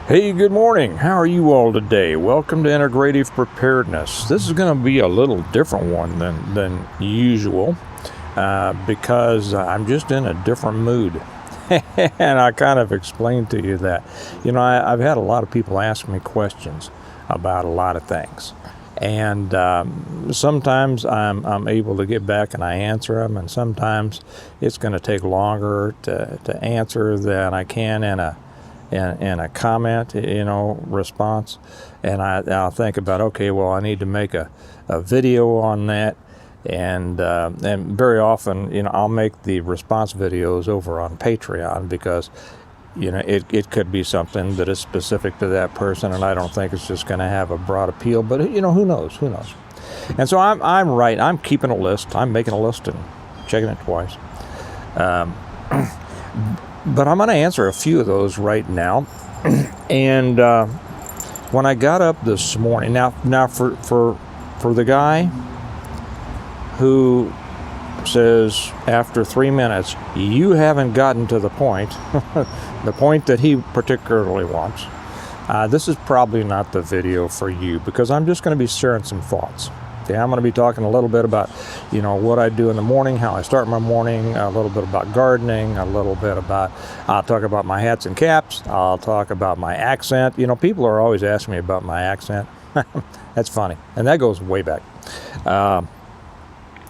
Hey, good morning. How are you all today? Welcome to Integrative Preparedness. This is going to be a little different one than usual because I'm just in a different mood. And I kind of explained to you that. I've had a lot of people ask me questions about a lot of things. And sometimes I'm able to get back and I answer them, and sometimes it's going to take longer to answer than I can in a comment, response. And I'll think about, okay, well, I need to make a video on that. And very often, I'll make the response videos over on Patreon because, it could be something that is specific to that person, and I don't think it's just going to have a broad appeal. But who knows? And so I'm keeping a list. I'm making a list and checking it twice. But I'm going to answer a few of those right now. And when I got up this morning, now for the guy who says after 3 minutes, you haven't gotten to the point, the point that he particularly wants, this is probably not the video for you, because I'm just going to be sharing some thoughts. Okay, I'm going to be talking a little bit about, what I do in the morning, how I start my morning, a little bit about gardening, I'll talk about my hats and caps, I'll talk about my accent. People are always asking me about my accent. That's funny, and that goes way back.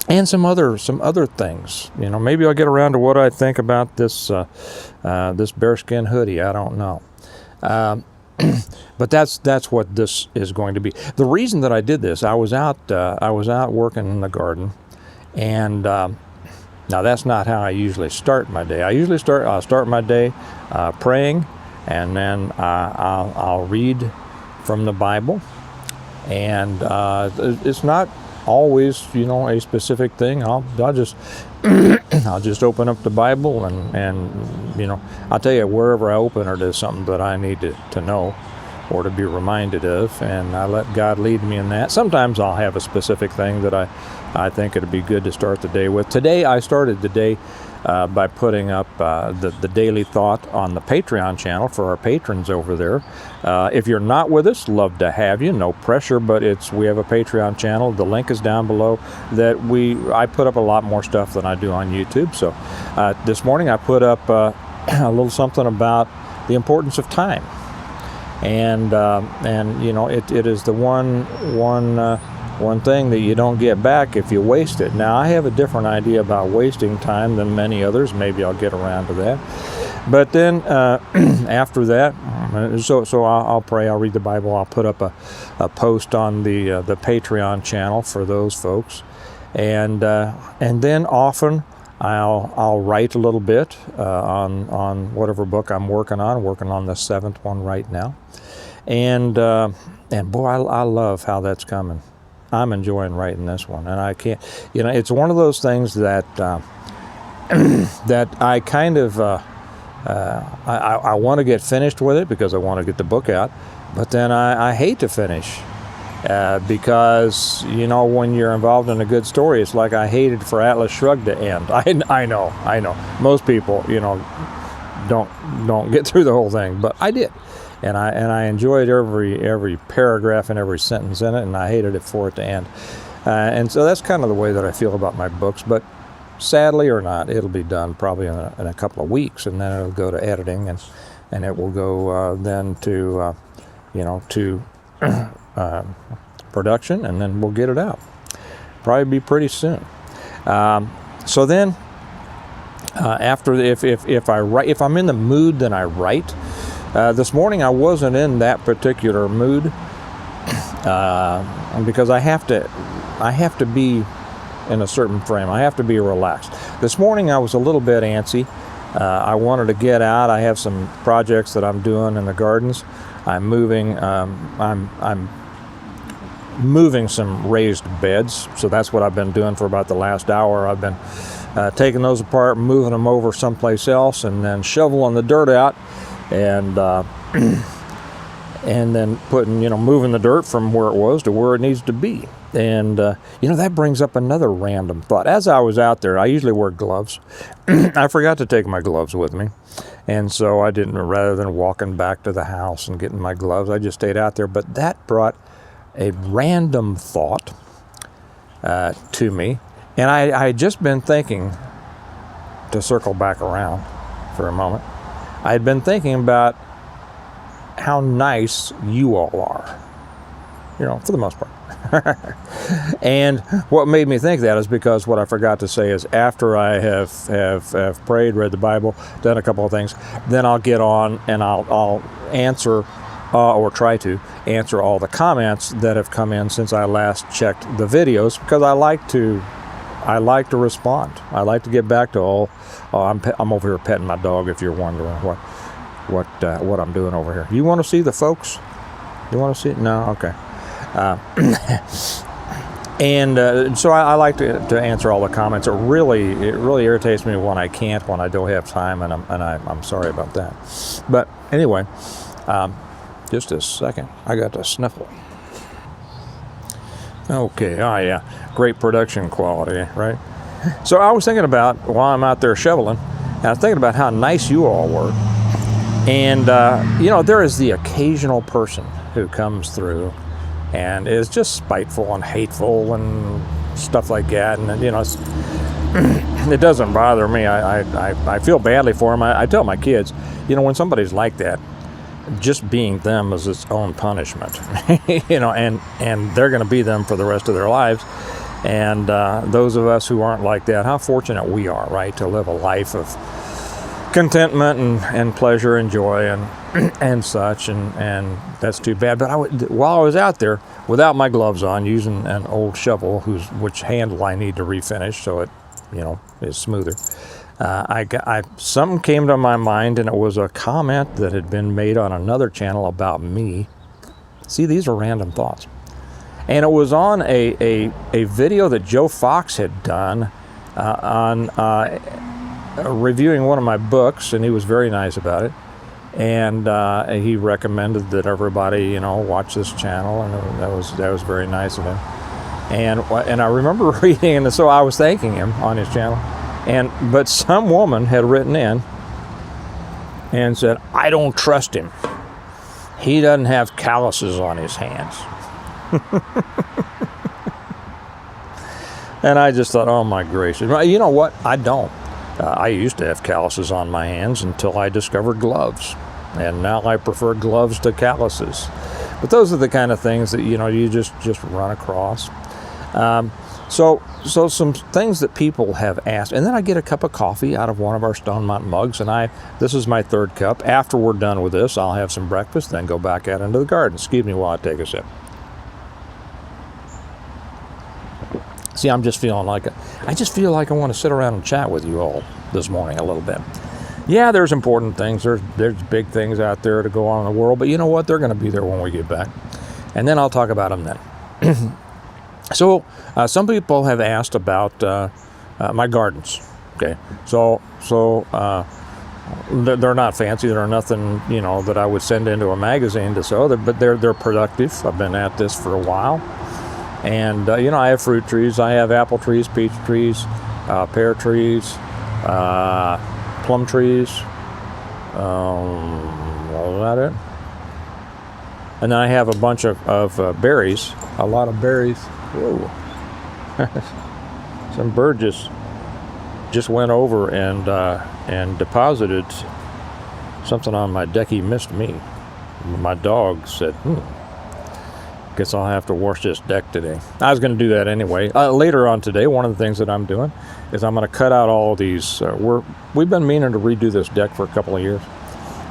And some other things. Maybe I'll get around to what I think about this bearskin hoodie. I don't know. But that's what this is going to be. The reason that I did this, I was out working in the garden, and now that's not how I usually start my day. I'll start my day praying, and then I'll read from the Bible, and it's not always a specific thing. I'll just I'll just open up the Bible and I'll tell you, wherever I open it is something that I need to know or to be reminded of, and I let God lead me in that. Sometimes I'll have a specific thing that I think it'd be good to start the day with. Today I started the day by putting up the daily thought on the Patreon channel for our patrons over there. If you're not with us, love to have you. No pressure, but we have a Patreon channel. The link is down below. I put up a lot more stuff than I do on YouTube. So this morning I put up a little something about the importance of time, and it is the one thing that you don't get back if you waste it. Now, I have a different idea about wasting time than many others. Maybe I'll get around to that. But then after that, so I'll pray, I'll read the Bible, I'll put up a post on the Patreon channel for those folks, and then often I'll write a little bit on whatever book I'm working on the 7th one right now, and boy, I love how that's coming. I'm enjoying writing this one, and I can't, it's one of those things that that I kind of I want to get finished with it because I want to get the book out, but then I hate to finish because when you're involved in a good story, it's like I hated for Atlas Shrugged to end. I know most people don't get through the whole thing, but I did. And I enjoyed every paragraph and every sentence in it, and I hated it for it to end. And so that's kind of the way that I feel about my books. But sadly or not, it'll be done probably in a couple of weeks, and then it'll go to editing, and it will go then to production, and then we'll get it out. Probably be pretty soon. So then after if I'm in the mood, then I write. This morning I wasn't in that particular mood because I have to be in a certain frame. I have to be relaxed. This morning I was a little bit antsy. I wanted to get out. I have some projects that I'm doing in the gardens. I'm moving some raised beds, so that's what I've been doing for about the last hour. I've been taking those apart, moving them over someplace else, and then shoveling the dirt out. And then moving the dirt from where it was to where it needs to be. And, that brings up another random thought. As I was out there, I usually wear gloves. I forgot to take my gloves with me. And so I didn't, rather than walking back to the house and getting my gloves, I just stayed out there. But that brought a random thought to me. And I had just been thinking, to circle back around for a moment, I had been thinking about how nice you all are, for the most part. And what made me think that is because what I forgot to say is after I have prayed, read the Bible, done a couple of things, then I'll get on and I'll answer or try to answer all the comments that have come in since I last checked the videos, because I like to respond. I like to get back to all. I'm over here petting my dog. If you're wondering what I'm doing over here, you want to see the folks? You want to see it? No, okay. And so I like to answer all the comments. It really irritates me when I can't, when I don't have time, and I'm sorry about that. But anyway, just a second. I got to sniffle. Okay, oh yeah, great production quality, right? So I was thinking about, while I'm out there shoveling, and I was thinking about how nice you all were. And, there is the occasional person who comes through and is just spiteful and hateful and stuff like that. And, it doesn't bother me. I feel badly for them. I tell my kids, when somebody's like that, just being them is its own punishment, and they're going to be them for the rest of their lives. And those of us who aren't like that, how fortunate we are, right, to live a life of contentment and pleasure and joy and such, and that's too bad. But while I was out there without my gloves on, using an old shovel which handle I need to refinish so it is smoother, something came to my mind, and it was a comment that had been made on another channel about me. See, these are random thoughts. And it was on a video that Joe Fox had done on reviewing one of my books, and he was very nice about it. And he recommended that everybody, watch this channel, and that was very nice of him. And I remember reading, and so I was thanking him on his channel. But some woman had written in and said, "I don't trust him. He doesn't have calluses on his hands." And I just thought, oh my gracious. You know what? I don't. I used to have calluses on my hands until I discovered gloves. And now I prefer gloves to calluses. But those are the kind of things that, you just run across. So some things that people have asked, and then I get a cup of coffee out of one of our Stone Mountain mugs, and this is my third cup. After we're done with this, I'll have some breakfast, then go back out into the garden. Excuse me while I take a sip. See, I just feel like I want to sit around and chat with you all this morning a little bit. Yeah, there's important things. There's big things out there to go on in the world, but you know what? They're going to be there when we get back, and then I'll talk about them then. So some people have asked about my gardens. Okay, so they're not fancy. They're nothing that I would send into a magazine to sow. But they're productive. I've been at this for a while, and I have fruit trees. I have apple trees, peach trees, pear trees, plum trees. Was that it? And then I have a bunch of berries. A lot of berries. Whoa. Some bird just went over and deposited something on my deck. He missed me. My dog said, guess I'll have to wash this deck today. I was going to do that anyway. Later on today, one of the things that I'm doing is I'm going to cut out all these. We've been meaning to redo this deck for a couple of years,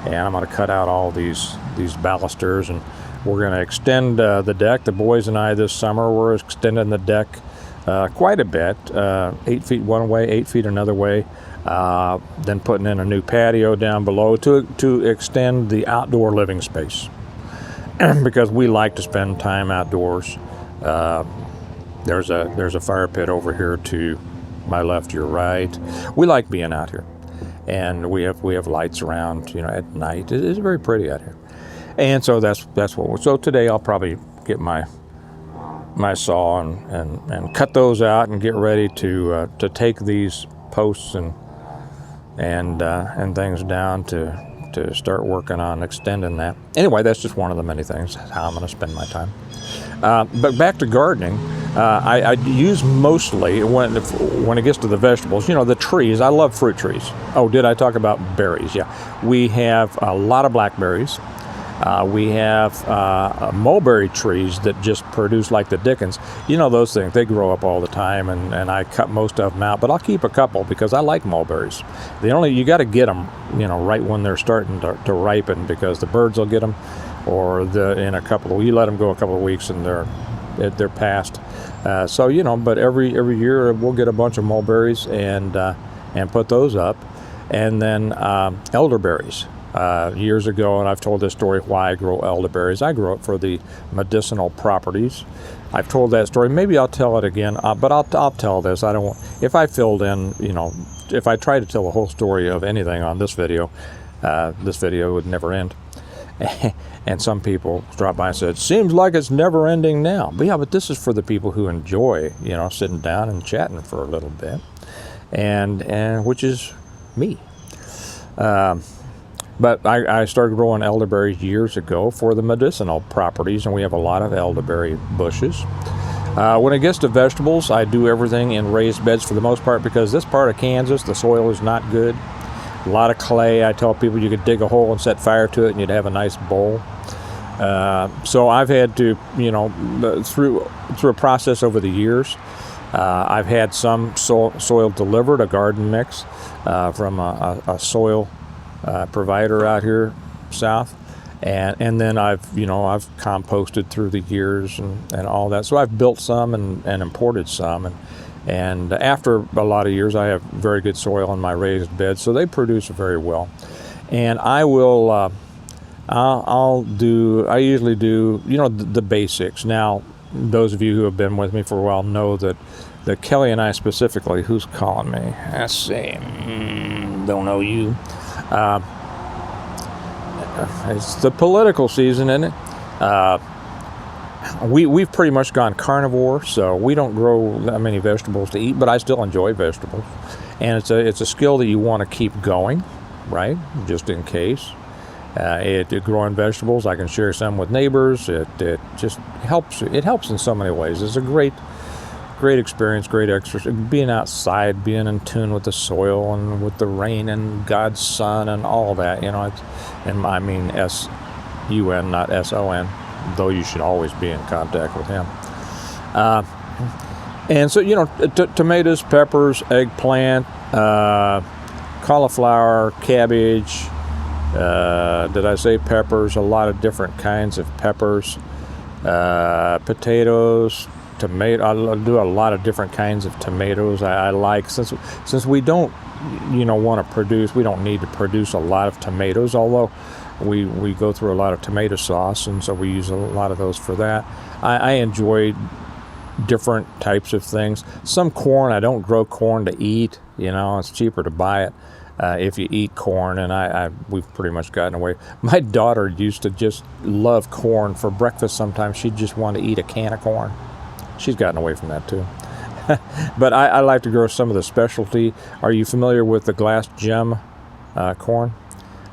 and I'm going to cut out all these balusters, and we're going to extend the deck. The boys and I this summer, we're extending the deck quite a bit, 8 feet one way, 8 feet another way, then putting in a new patio down below to extend the outdoor living space. Because we like to spend time outdoors. There's a fire pit over here to my left, your right. We like being out here, and we have lights around. At night it is very pretty out here, and so that's what. So today I'll probably get my saw and cut those out and get ready to take these posts and and things down to start working on extending that. Anyway, that's just one of the many things, how I'm going to spend my time. But back to gardening, I use mostly, when it gets to the vegetables, the trees. I love fruit trees. Oh, did I talk about berries? Yeah. We have a lot of blackberries. We have mulberry trees that just produce like the dickens. Those things, they grow up all the time, and I cut most of them out, but I'll keep a couple because I like mulberries. You got to get them, right when they're starting to ripen, because the birds will get them, or you let them go a couple of weeks and they're past. But every year we'll get a bunch of mulberries and put those up, and then elderberries. Years ago, and I've told this story why I grow elderberries. I grow it for the medicinal properties. I've told that story. Maybe I'll tell it again, but I'll tell this. I don't want, if I filled in, if I tried to tell the whole story of anything on this video would never end. And some people dropped by and said, "Seems like it's never ending now." But yeah, but this is for the people who enjoy, sitting down and chatting for a little bit, and which is me. But I started growing elderberries years ago for the medicinal properties, and we have a lot of elderberry bushes. When it gets to vegetables, I do everything in raised beds for the most part, because this part of Kansas, the soil is not good. A lot of clay. I tell people you could dig a hole and set fire to it and you'd have a nice bowl. So I've had to, through a process over the years, I've had some soil delivered, a garden mix from a soil provider out here south, and then I've composted through the years and all that. So I've built some and imported some, and after a lot of years I have very good soil in my raised beds, so they produce very well. And I will I usually do the basics. Now, those of you who have been with me for a while know that Kelly and I specifically, who's calling me? Let's see, don't know you. It's the political season, isn't it? We've pretty much gone carnivore, so we don't grow that many vegetables to eat, but I still enjoy vegetables. And it's a skill that you want to keep going, right? Just in case. Growing vegetables, I can share some with neighbors. It just helps. It helps in so many ways. It's a great experience, great exercise. Being outside, being in tune with the soil and with the rain and God's sun and all that. And I mean S-U-N, not S-O-N, though you should always be in contact with Him. And so, tomatoes, peppers, eggplant, cauliflower, cabbage. Did I say peppers? A lot of different kinds of peppers. Potatoes, tomato. I do a lot of different kinds of tomatoes. I like, since we don't, want to produce. We don't need to produce a lot of tomatoes, although we go through a lot of tomato sauce, and so we use a lot of those for that. I enjoy different types of things. Some corn, I don't grow corn to eat. It's cheaper to buy it. If you eat corn, and we've pretty much gotten away. My daughter used to just love corn for breakfast. Sometimes she'd just want to eat a can of corn. She's gotten away from that too. But I like to grow some of the specialty. Are you familiar with the glass gem corn?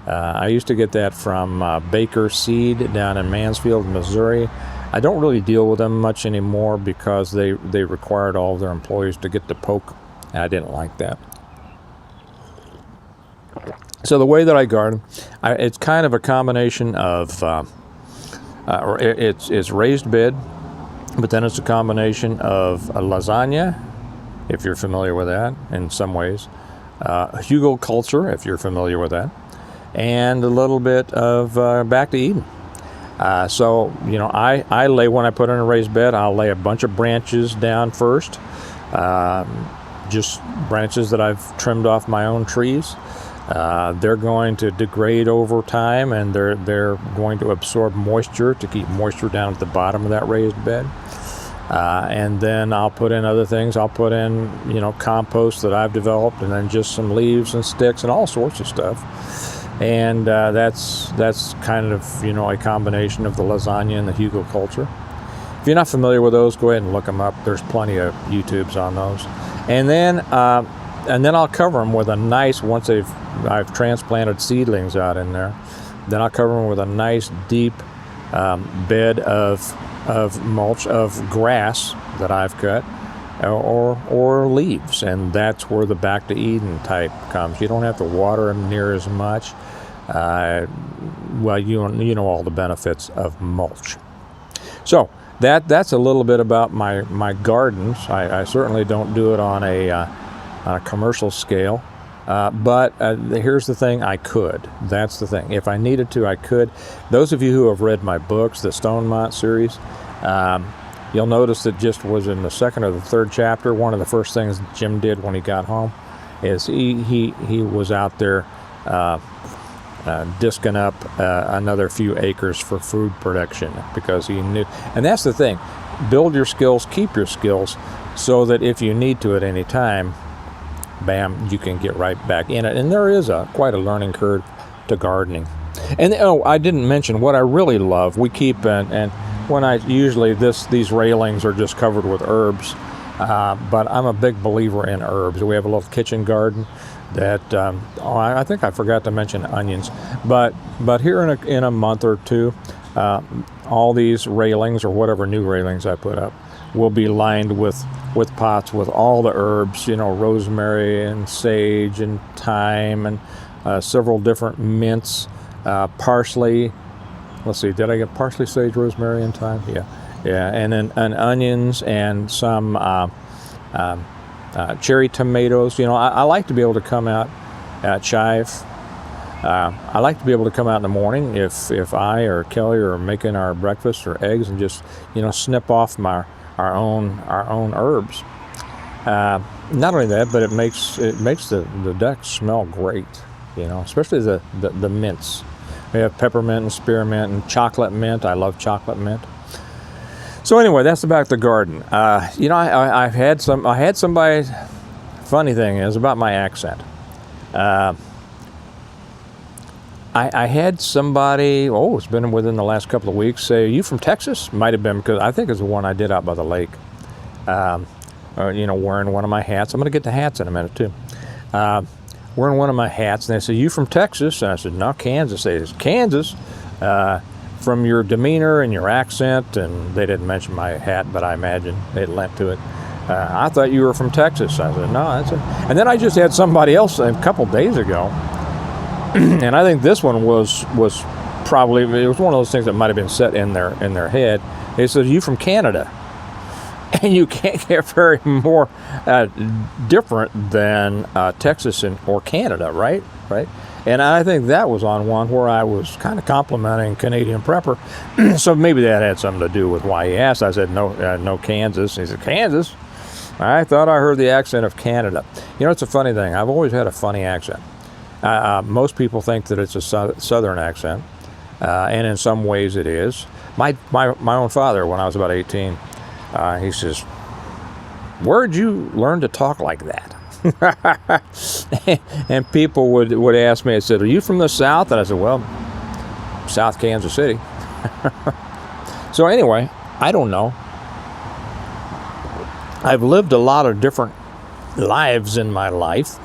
I used to get that from Baker Seed down in Mansfield, Missouri. I don't really deal with them much anymore because they required all of their employees to get the poke, and I didn't like that. So the way that I garden, it's kind of a combination of, it's raised bed, but then it's a combination of a lasagna, if you're familiar with that in some ways, hugelkultur, if you're familiar with that, and a little bit of back to Eden. So, I lay, when I put in a raised bed, I'll lay a bunch of branches down first, just branches that I've trimmed off my own trees. They're going to degrade over time, and they're going to absorb moisture to keep moisture down at the bottom of that raised bed. And then I'll put in other things. I'll put in, compost that I've developed, and then just some leaves and sticks and all sorts of stuff. And that's kind of, a combination of the lasagna and the hugelkultur. If you're not familiar with those, go ahead and look them up. There's plenty of YouTubes on those. And then and then I'll cover them with a nice, once I've transplanted seedlings out in there, then I'll cover them with a nice deep bed of mulch, of grass that I've cut, or leaves, and that's where the back to Eden type comes. You don't have to water them near as much. Well, you know all the benefits of mulch. So that's a little bit about my gardens. I certainly don't do it on a commercial scale, but here's the thing: I could. That's the thing. If I needed to, I could. Those of you who have read my books, the Stonemont series, you'll notice that just was in the second or the third chapter. One of the first things Jim did when he got home is he was out there disking up another few acres for food production, because he knew. And that's the thing: build your skills, keep your skills, so that if you need to at any time, bam, you can get right back in it. And there is quite a learning curve to gardening. And I didn't mention what I really love. We keep and when I usually these railings are just covered with herbs, but I'm a big believer in herbs. We have a little kitchen garden that I think I forgot to mention onions, but here in a month or two, all these railings, or whatever new railings I put up, will be lined with pots with all the herbs, rosemary and sage and thyme and several different mints, parsley. Let's see, did I get parsley, sage, rosemary, and thyme? Yeah, and then onions and some cherry tomatoes. I like to be able to come out at chive. I like to be able to come out in the morning if I or Kelly are making our breakfast or eggs, and just snip off our own herbs. Not only that, but it makes the deck smell great. Especially the mints. We have peppermint and spearmint and chocolate mint. I love chocolate mint. So anyway, that's about the garden. I had somebody. Funny thing is about my accent. I had somebody. It's been within the last couple of weeks. Say, "Are you from Texas?" Might have been, because I think it's the one I did out by the lake. Wearing one of my hats. I'm going to get to hats in a minute too. Wearing one of my hats, and they said, "You from Texas?" And I said, "No, Kansas." They said, "Kansas." From your demeanor and your accent, and they didn't mention my hat, but I imagine it lent to it. I thought you were from Texas. I said, "No, that's it." And then I just had somebody else a couple days ago, and I think this one was probably, it was one of those things that might have been set in their head. They said, "You from Canada?" And you can't get very more different than Texas or Canada, right? And I think that was on one where I was kind of complimenting Canadian Prepper. So maybe that had something to do with why he asked. I said, no, Kansas. And he said, "Kansas? I thought I heard the accent of Canada." It's a funny thing. I've always had a funny accent. Most people think that it's a southern accent, and in some ways it is. My own father, when I was about 18, he says, "Where'd you learn to talk like that?" And people would ask me, I said, "Are you from the South?" And I said, "Well, South Kansas City." So anyway, I don't know. I've lived a lot of different lives in my life,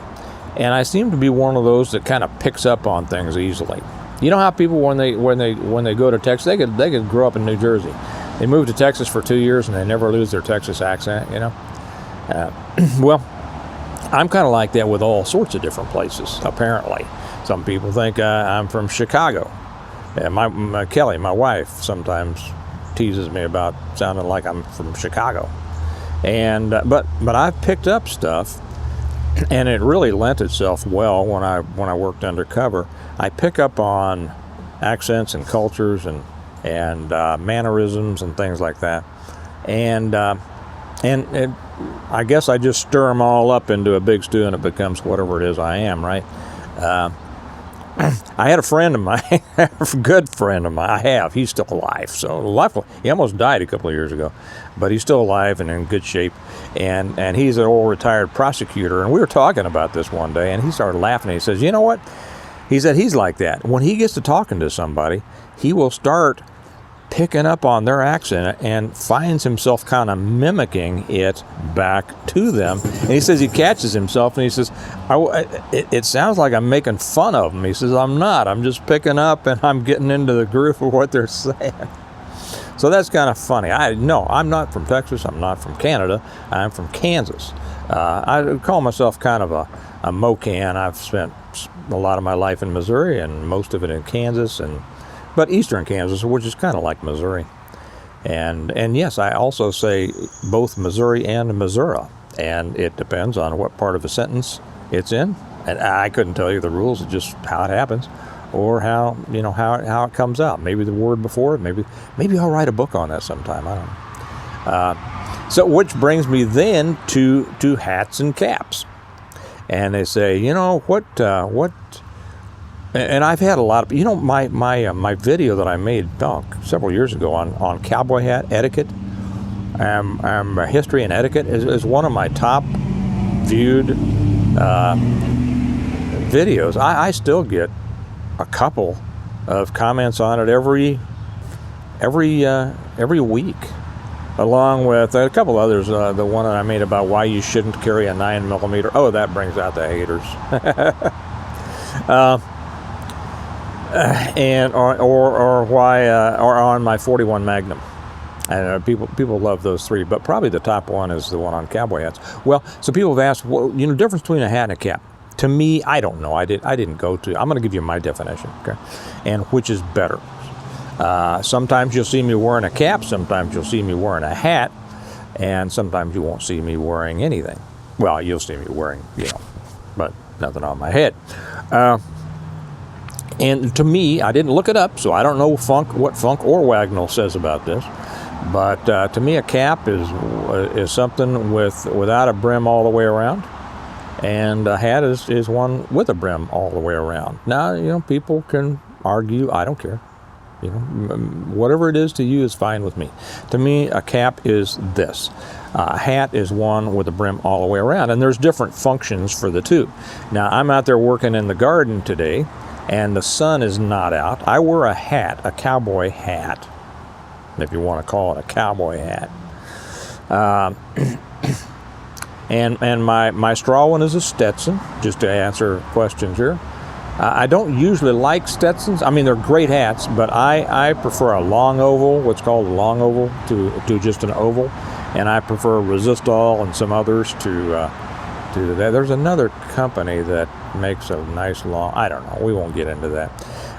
and I seem to be one of those that kind of picks up on things easily. You know how people, when they go to Texas, they could grow up in New Jersey. They move to Texas for 2 years and they never lose their Texas accent, Well, I'm kind of like that with all sorts of different places, apparently. Some people think I'm from Chicago. My Kelly, my wife, sometimes teases me about sounding like I'm from Chicago. And but I've picked up stuff, and it really lent itself well when I worked undercover. I pick up on accents and cultures and mannerisms and things like that, and I guess I just stir them all up into a big stew, and it becomes whatever it is I am, right? I had a friend of mine, a good friend of mine. He's still alive. So he almost died a couple of years ago, but he's still alive and in good shape. And he's an old retired prosecutor. And we were talking about this one day, and he started laughing. He says, "You know what?" He said he's like that. When he gets to talking to somebody, he will start picking up on their accent and finds himself kind of mimicking it back to them. And he says he catches himself and he says, it sounds like I'm making fun of them. He says, I'm not. I'm just picking up and I'm getting into the groove of what they're saying. So that's kind of funny. No, I'm not from Texas. I'm not from Canada. I'm from Kansas. I call myself kind of a Mocan. I've spent a lot of my life in Missouri and most of it in Kansas, but eastern Kansas, which is kind of like Missouri. And yes, I also say both Missouri and Missouri, and it depends on what part of a sentence it's in. And I couldn't tell you the rules, it's just how it happens, or how it comes out. Maybe the word before it. Maybe I'll write a book on that sometime. I don't know. So, which brings me then to hats and caps. And they say, what? And I've had a lot of, my video that I made several years ago on cowboy hat etiquette, history and etiquette is one of my top viewed videos. I still get a couple of comments on it every week, along with a couple others. The one that I made about why you shouldn't carry a 9mm. Oh, that brings out the haters. And or why or on my 41 Magnum. And people love those three, but probably the top one is the one on cowboy hats. Well, so people have asked, difference between a hat and a cap. To me, I don't know. I didn't go to. I'm going to give you my definition, okay? And which is better. Sometimes you'll see me wearing a cap. Sometimes you'll see me wearing a hat, and sometimes you won't see me wearing anything. Well, you'll see me wearing, but nothing on my head. And to me, I didn't look it up, so I don't know what Funk or Wagnall says about this. But to me, a cap is something without a brim all the way around, and a hat is one with a brim all the way around. Now, people can argue. I don't care. Whatever it is to you is fine with me. To me, a cap is this. A hat is one with a brim all the way around, and there's different functions for the two. Now, I'm out there working in the garden today, and the sun is not out. I wear a hat, a cowboy hat, if you want to call it a cowboy hat. And my straw one is a Stetson, just to answer questions here. I don't usually like Stetsons. I mean, they're great hats, but I prefer a long oval, what's called a long oval, to just an oval. And I prefer Resistol and some others to that. There's another company that makes a nice long, I don't know, we won't get into that.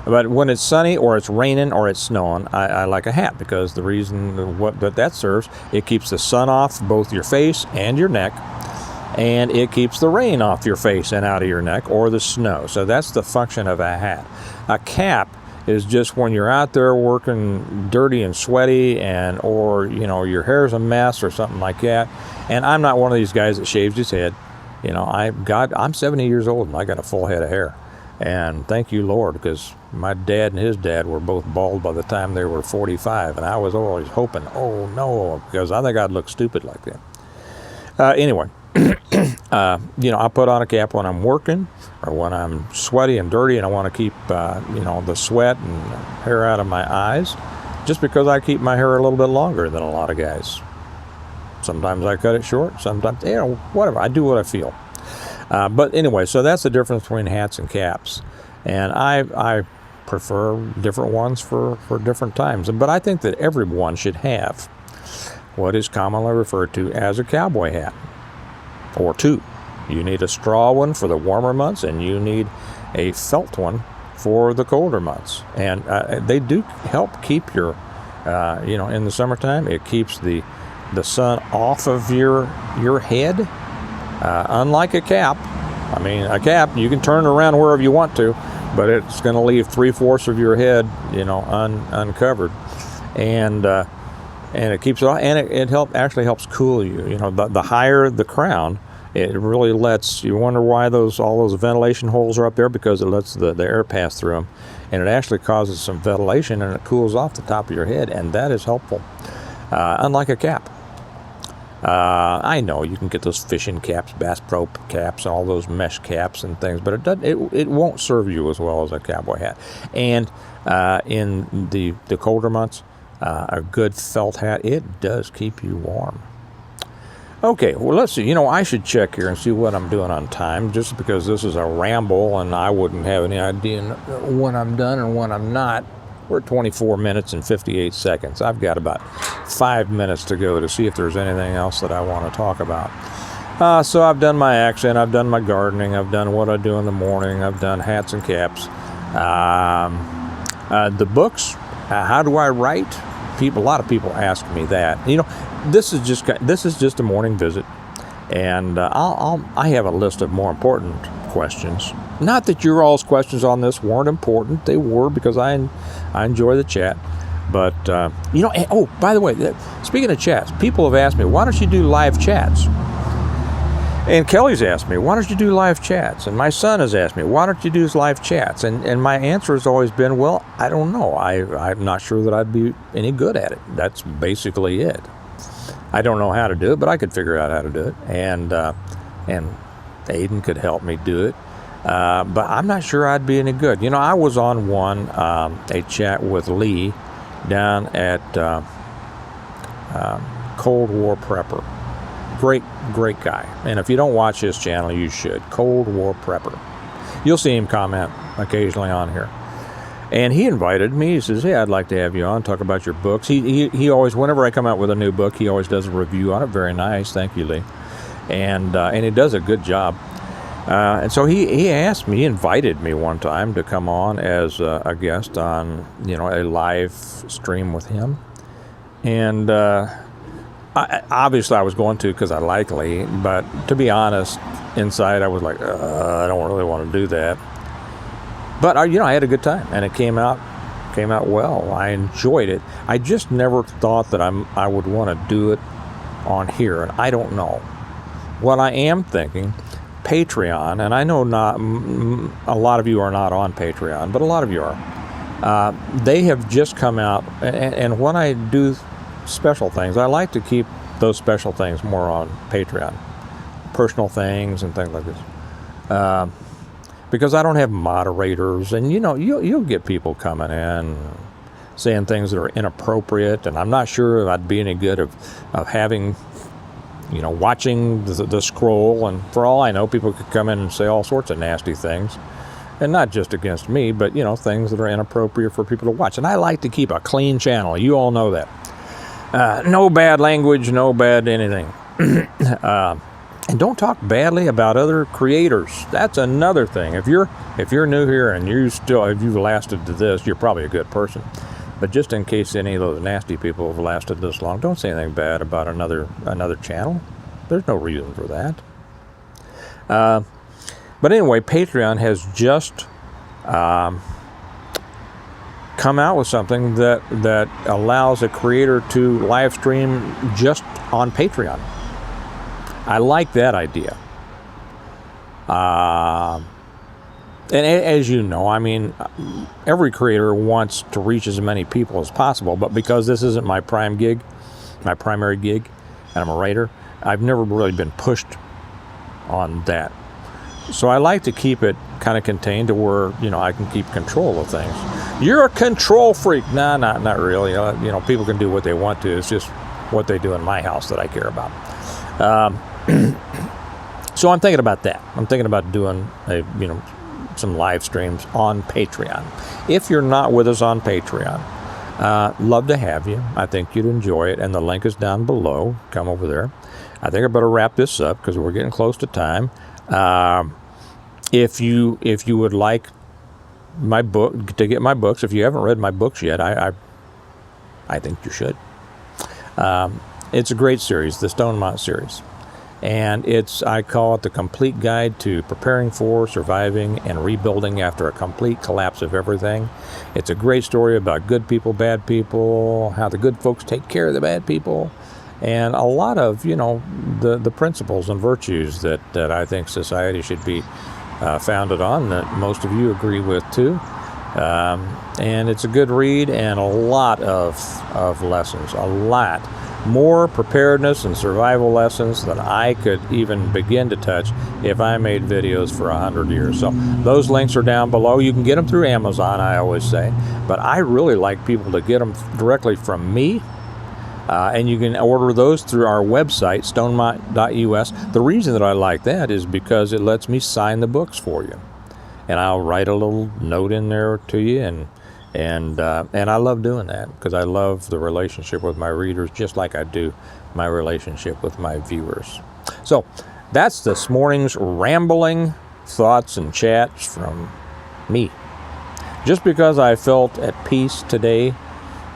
But when it's sunny or it's raining or it's snowing, I like a hat, because the reason that serves, it keeps the sun off both your face and your neck, and it keeps the rain off your face and out of your neck, or the snow. So that's the function of a hat. A cap is just when you're out there working dirty and sweaty, or your hair's a mess or something like that. And I'm not one of these guys that shaves his head. I'm 70 years old and I got a full head of hair. And thank you, Lord, because my dad and his dad were both bald by the time they were 45. And I was always hoping, oh no, because I think I'd look stupid like that. Anyway, I put on a cap when I'm working or when I'm sweaty and dirty and I want to keep, the sweat and hair out of my eyes, just because I keep my hair a little bit longer than a lot of guys. Sometimes I cut it short, sometimes, whatever. I do what I feel. But anyway, so that's the difference between hats and caps. And I prefer different ones for different times. But I think that everyone should have what is commonly referred to as a cowboy hat, or two. You need a straw one for the warmer months, and you need a felt one for the colder months. And they do help keep your, in the summertime, it keeps the sun off of your head. Unlike a cap, a cap, you can turn it around wherever you want to, but it's going to leave 3/4 of your head, uncovered, and it keeps it off, and it actually helps cool you. The higher the crown, it really lets you wonder why all those ventilation holes are up there, because it lets the air pass through them, and it actually causes some ventilation, and it cools off the top of your head, and that is helpful. Unlike a cap. I know you can get those fishing caps, Bass Pro caps, and all those mesh caps and things, but it won't serve you as well as a cowboy hat. And in the colder months, a good felt hat, it does keep you warm. Okay, well, let's see. I should check here and see what I'm doing on time, just because this is a ramble and I wouldn't have any idea when I'm done and when I'm not. We're at 24 minutes and 58 seconds. I've got about 5 minutes to go to see if there's anything else that I want to talk about. So I've done my accent, I've done my gardening, I've done what I do in the morning, I've done hats and caps. The books, how do I write? A lot of people ask me that. This is just a morning visit, and I have a list of more important questions. Not that your all's questions on this weren't important; they were, because I enjoy the chat. But oh, by the way, speaking of chats, people have asked me, why don't you do live chats? And Kelly's asked me, why don't you do live chats? And my son has asked me, why don't you do live chats? And my answer has always been, well, I don't know. I'm not sure that I'd be any good at it. That's basically it. I don't know how to do it, but I could figure out how to do it. And Aiden could help me do it. But I'm not sure I'd be any good. I was on a chat with Lee down at Cold War Prepper. Great guy. And if you don't watch his channel, you should. Cold War Prepper. You'll see him comment occasionally on here. And he invited me. He says, hey, I'd like to have you on, talk about your books. He always, whenever I come out with a new book, he always does a review on it. Very nice. Thank you, Lee. And he does a good job. And so he asked me, he invited me one time to come on as a guest on, a live stream with him. And obviously I was going to, because I like Lee, but to be honest, inside I was like, I don't really want to do that. But I had a good time, and it came out well. I enjoyed it. I just never thought that I would want to do it on here, and I don't know. What I am thinking, Patreon, and I know not a lot of you are not on Patreon, but a lot of you are. They have just come out, and when I do special things, I like to keep those special things more on Patreon, personal things and things like this, because I don't have moderators, and you'll get people coming in saying things that are inappropriate, and I'm not sure if I'd be any good of having, watching the scroll, and for all I know, people could come in and say all sorts of nasty things, and not just against me, but things that are inappropriate for people to watch. And I like to keep a clean channel. You all know that. No bad language, no bad anything. And don't talk badly about other creators. That's another thing. If you're new here and if you've lasted to this, you're probably a good person. But just in case any of those nasty people have lasted this long, don't say anything bad about another channel. There's no reason for that. But anyway, Patreon has just come out with something that allows a creator to live stream just on Patreon. I like that idea. And as you know, every creator wants to reach as many people as possible, but because this isn't my primary gig, and I'm a writer, I've never really been pushed on that. So I like to keep it kind of contained to where, I can keep control of things. You're a control freak. Nah, not really. People can do what they want to. It's just what they do in my house that I care about. So I'm thinking about that. I'm thinking about doing some live streams on Patreon. If you're not with us on Patreon, love to have you. I think you'd enjoy it, and the link is down below. Come over there. I think I better wrap this up because we're getting close to time. If you would like my book, to get my books, if you haven't read my books yet, I think you should. It's a great series, the Stonemont series. And I call it the complete guide to preparing for, surviving, and rebuilding after a complete collapse of everything. It's a great story about good people, bad people, how the good folks take care of the bad people, and a lot of, the principles and virtues that I think society should be founded on, that most of you agree with too. And it's a good read and a lot of lessons, a lot. More preparedness and survival lessons than I could even begin to touch if I made videos for 100 years. So those links are down below. You can get them through Amazon, I always say. But I really like people to get them directly from me. And you can order those through our website, stonemont.us. The reason that I like that is because it lets me sign the books for you. And I'll write a little note in there to you, and I love doing that because I love the relationship with my readers, just like I do my relationship with my viewers. So that's this morning's rambling thoughts and chats from me. Just because I felt at peace today,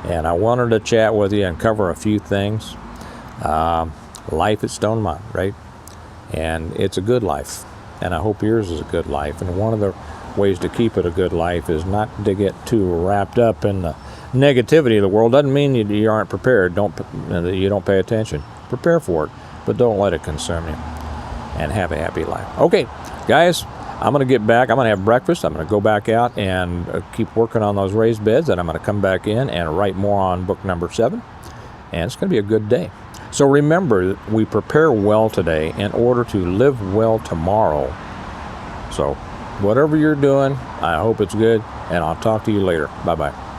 and I wanted to chat with you and cover a few things. Life at Stonemont, right? And it's a good life. And I hope yours is a good life. And one of the ways to keep it a good life is not to get too wrapped up in the negativity of the world. Doesn't mean you aren't prepared. You don't pay attention. Prepare for it, but don't let it consume you. And have a happy life. Okay, guys, I'm going to get back. I'm going to have breakfast. I'm going to go back out and keep working on those raised beds. And I'm going to come back in and write more on book number 7. And it's going to be a good day. So remember, we prepare well today in order to live well tomorrow. So whatever you're doing, I hope it's good, and I'll talk to you later. Bye-bye.